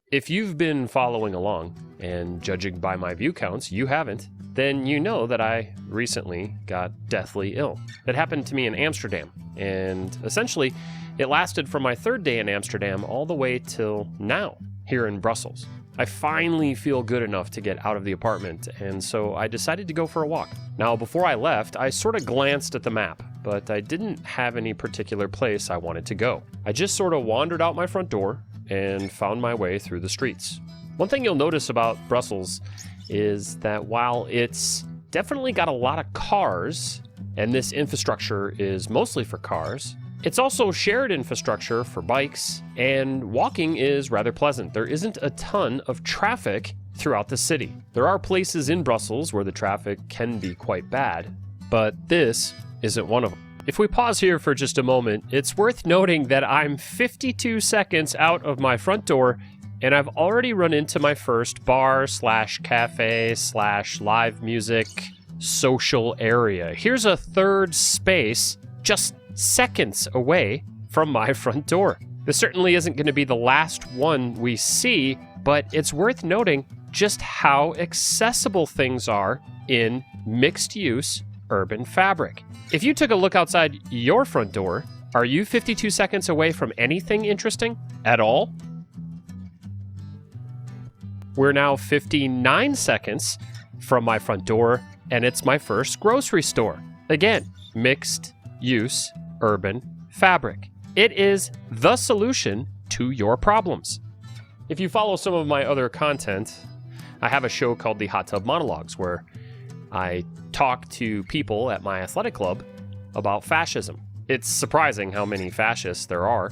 If you've been following along, and judging by my view counts, you haven't, then you know that I recently got deathly ill. It happened to me in Amsterdam, and essentially, it lasted from my third day in Amsterdam all the way till now, here in Brussels. I finally feel good enough to get out of the apartment, and so I decided to go for a walk. Now, before I left, I sort of glanced at the map, but I didn't have any particular place I wanted to go. I just sort of wandered out my front door and found my way through the streets. One thing you'll notice about Brussels is that while it's definitely got a lot of cars, and this infrastructure is mostly for cars, it's also shared infrastructure for bikes, and walking is rather pleasant. There isn't a ton of traffic throughout the city. There are places in Brussels where the traffic can be quite bad, but this isn't one of them. If we pause here for just a moment, it's worth noting that I'm 52 seconds out of my front door, and I've already run into my first bar/cafe/live music social area. Here's a third space just seconds away from my front door. This certainly isn't going to be the last one we see, but it's worth noting just how accessible things are in mixed-use urban fabric. If you took a look outside your front door, are you 52 seconds away from anything interesting at all? We're now 59 seconds from my front door, and it's my first grocery store. Again, mixed use urban fabric. It is the solution to your problems. If you follow some of my other content, I have a show called the Hot Tub Monologues where I talk to people at my athletic club about fascism. It's surprising how many fascists there are,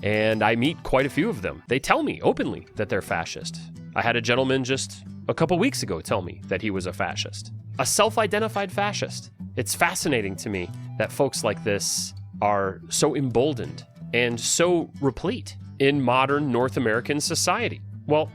and I meet quite a few of them. They tell me openly that they're fascist. I had a gentleman just a couple weeks ago tell me that he was a fascist. A self-identified fascist. It's fascinating to me that folks like this are so emboldened and so replete in modern North American society. Well,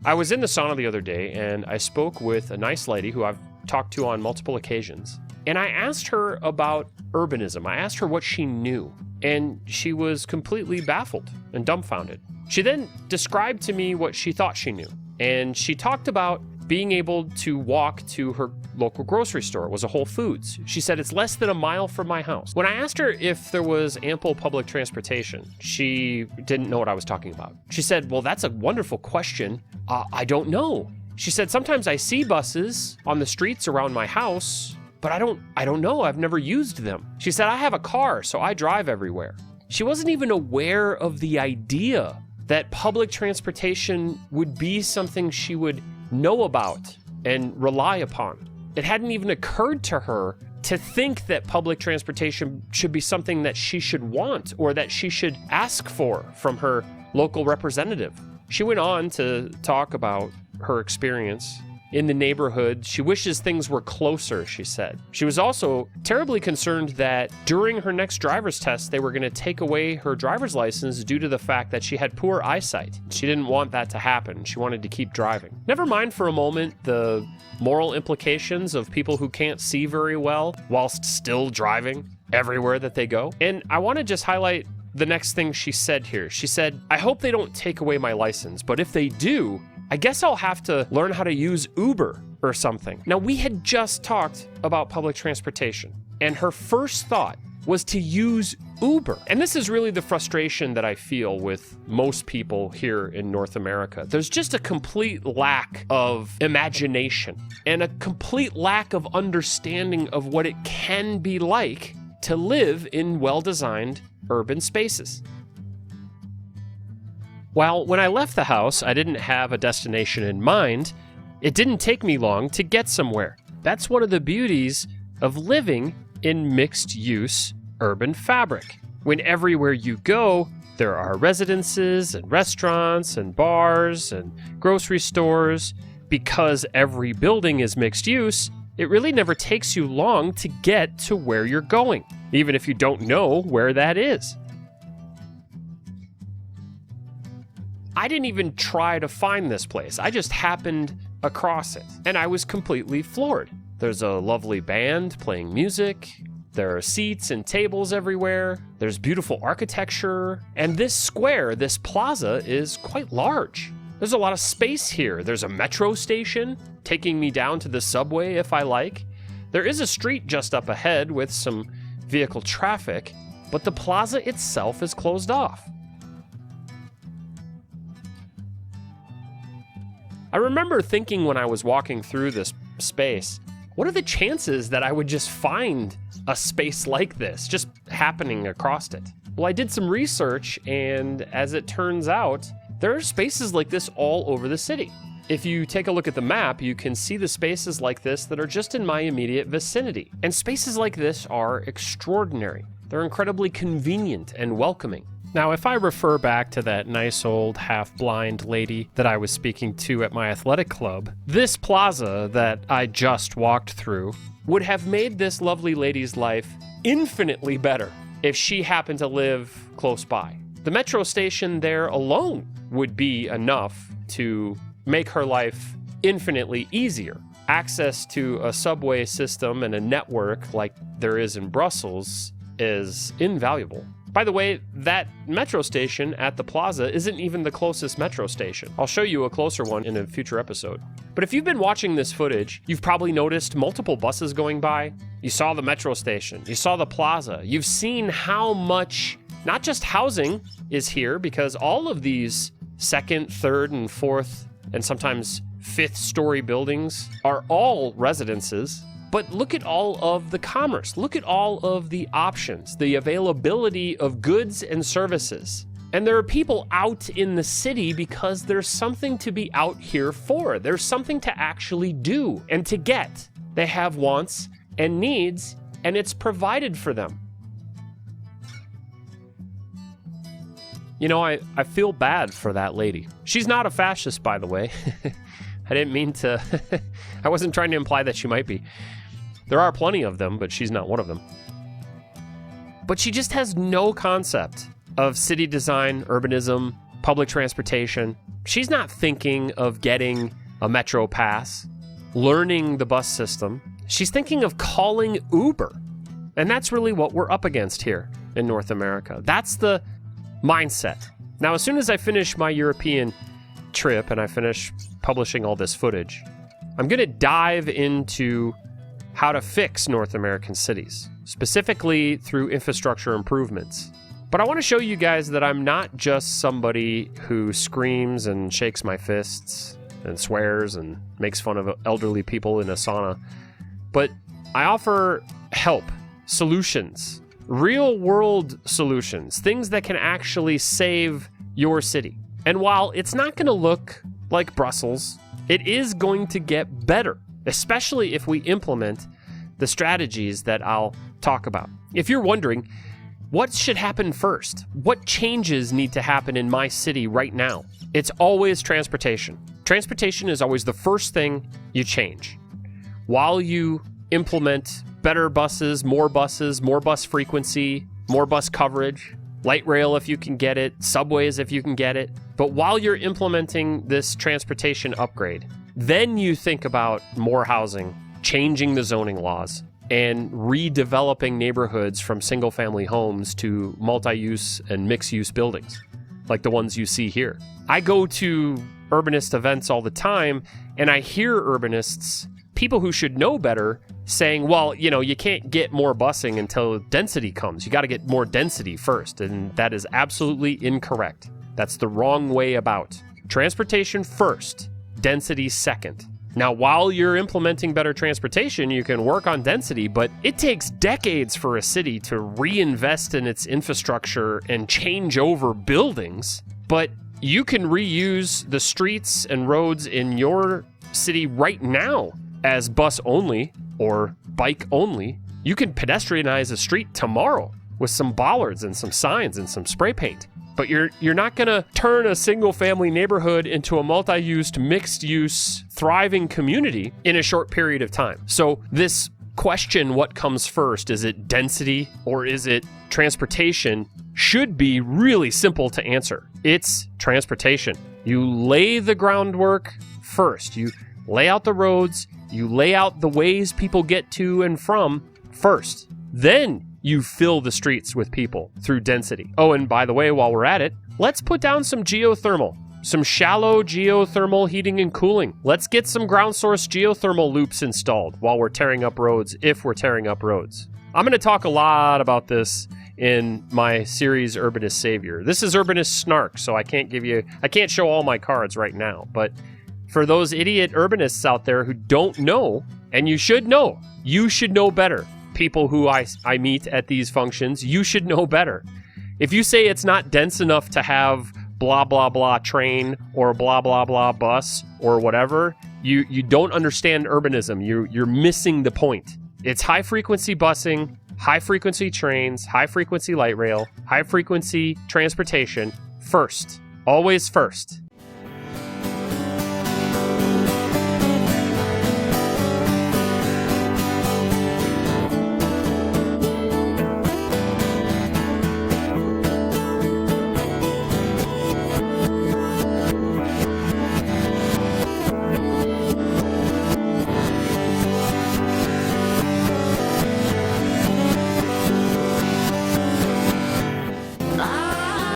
I was in the sauna the other day and I spoke with a nice lady who I've talked to on multiple occasions. And I asked her about urbanism. I asked her what she knew, and she was completely baffled and dumbfounded. She then described to me what she thought she knew, and she talked about being able to walk to her local grocery store. It was a Whole Foods. She said it's less than a mile from my house. When I asked her if there was ample public transportation, she didn't know what I was talking about. She said, well, that's a wonderful question. I don't know. She said, sometimes I see buses on the streets around my house, but I don't know. I've never used them. She said, I have a car, so I drive everywhere. She wasn't even aware of the idea that public transportation would be something she would know about and rely upon. It hadn't even occurred to her to think that public transportation should be something that she should want or that she should ask for from her local representative. She went on to talk about her experience in the neighborhood. She wishes things were closer, she said. She was also terribly concerned that during her next driver's test, they were going to take away her driver's license due to the fact that she had poor eyesight. She didn't want that to happen. She wanted to keep driving. Never mind for a moment the moral implications of people who can't see very well whilst still driving everywhere that they go. And I want to just highlight the next thing she said here. She said, I hope they don't take away my license, but if they do, I guess I'll have to learn how to use Uber or something. Now, we had just talked about public transportation, and her first thought was to use Uber. And this is really the frustration that I feel with most people here in North America. There's just a complete lack of imagination and a complete lack of understanding of what it can be like to live in well-designed urban spaces. While when I left the house, I didn't have a destination in mind, it didn't take me long to get somewhere. That's one of the beauties of living in mixed-use urban fabric. When everywhere you go, there are residences and restaurants and bars and grocery stores. Because every building is mixed use, it really never takes you long to get to where you're going, even if you don't know where that is. I didn't even try to find this place. I just happened across it, and I was completely floored. There's a lovely band playing music. There are seats and tables everywhere. There's beautiful architecture. And this square, this plaza, is quite large. There's a lot of space here. There's a metro station taking me down to the subway if I like. There is a street just up ahead with some vehicle traffic, but the plaza itself is closed off. I remember thinking when I was walking through this space, what are the chances that I would just find a space like this just happening across it? Well, I did some research, and as it turns out, there are spaces like this all over the city. If you take a look at the map, you can see the spaces like this that are just in my immediate vicinity. And spaces like this are extraordinary. They're incredibly convenient and welcoming. Now, if I refer back to that nice old half-blind lady that I was speaking to at my athletic club, this plaza that I just walked through would have made this lovely lady's life infinitely better if she happened to live close by. The metro station there alone would be enough to make her life infinitely easier. Access to a subway system and a network like there is in Brussels is invaluable. By the way, that metro station at the plaza isn't even the closest metro station. I'll show you a closer one in a future episode. But if you've been watching this footage, you've probably noticed multiple buses going by. You saw the metro station, you saw the plaza. You've seen how much, not just housing is here, because all of these second, third, and fourth, and sometimes fifth story buildings are all residences. But look at all of the commerce. Look at all of the options, the availability of goods and services. And there are people out in the city because there's something to be out here for. There's something to actually do and to get. They have wants and needs, and it's provided for them. You know, I feel bad for that lady. She's not a fascist, by the way. I didn't mean to, I wasn't trying to imply that she might be. There are plenty of them, but she's not one of them. But she just has no concept of city design, urbanism, public transportation. She's not thinking of getting a metro pass, learning the bus system. She's thinking of calling Uber. And that's really what we're up against here in North America. That's the mindset. Now, as soon as I finish my European trip and I finish publishing all this footage, I'm going to dive into how to fix North American cities, specifically through infrastructure improvements. But I want to show you guys that I'm not just somebody who screams and shakes my fists and swears and makes fun of elderly people in a sauna, but I offer help, solutions, real world solutions, things that can actually save your city. And while it's not going to look like Brussels, it is going to get better, especially if we implement the strategies that I'll talk about. If you're wondering, what should happen first? What changes need to happen in my city right now? It's always transportation. Transportation is always the first thing you change. While you implement better buses, more bus frequency, more bus coverage, light rail if you can get it, subways if you can get it. But while you're implementing this transportation upgrade, then you think about more housing, changing the zoning laws, and redeveloping neighborhoods from single-family homes to multi-use and mixed-use buildings, like the ones you see here. I go to urbanist events all the time, and I hear urbanists, people who should know better, saying, well, you know, you can't get more busing until density comes. You got to get more density first, and that is absolutely incorrect. That's the wrong way about. Transportation first, density second. Now, while you're implementing better transportation, you can work on density, but it takes decades for a city to reinvest in its infrastructure and change over buildings. But you can reuse the streets and roads in your city right now as bus only or bike only. You can pedestrianize a street tomorrow with some bollards and some signs and some spray paint. But you're not going to turn a single-family neighborhood into a multi-use, mixed-use, thriving community in a short period of time. So this question, what comes first, is it density or is it transportation, should be really simple to answer. It's transportation. You lay the groundwork first. You lay out the roads. You lay out the ways people get to and from first. Then you fill the streets with people through density. Oh, and by the way, while we're at it, let's put down some geothermal. some shallow geothermal heating and cooling. Let's get some ground source geothermal loops installed while we're tearing up roads, if we're tearing up roads. I'm going to talk a lot about this in my series Urbanist Savior. This is Urbanist Snark, so I can't show all my cards right now, but for those idiot urbanists out there who don't know, and you should know better. People who I meet at these functions, you should know better. If you say it's not dense enough to have blah, blah, blah train or blah, blah, blah bus or whatever, you don't understand urbanism. You're missing the point. It's high-frequency busing, high-frequency trains, high-frequency light rail, high-frequency transportation first. Always first.